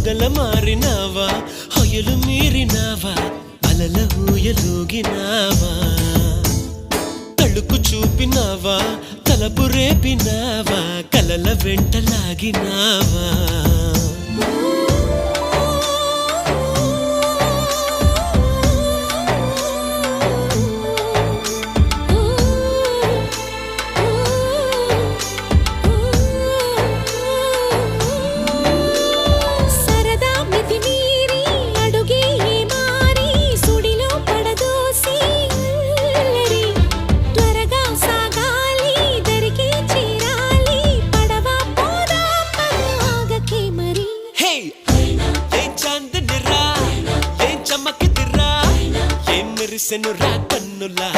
మొగల మారినావా హొయలు మీరినావా అలల ఊయలూగినావా తళుకు చూపినావా తలపు రేపినావా కలల వెంటలాగినావా మెరిసెను రా కన్నులా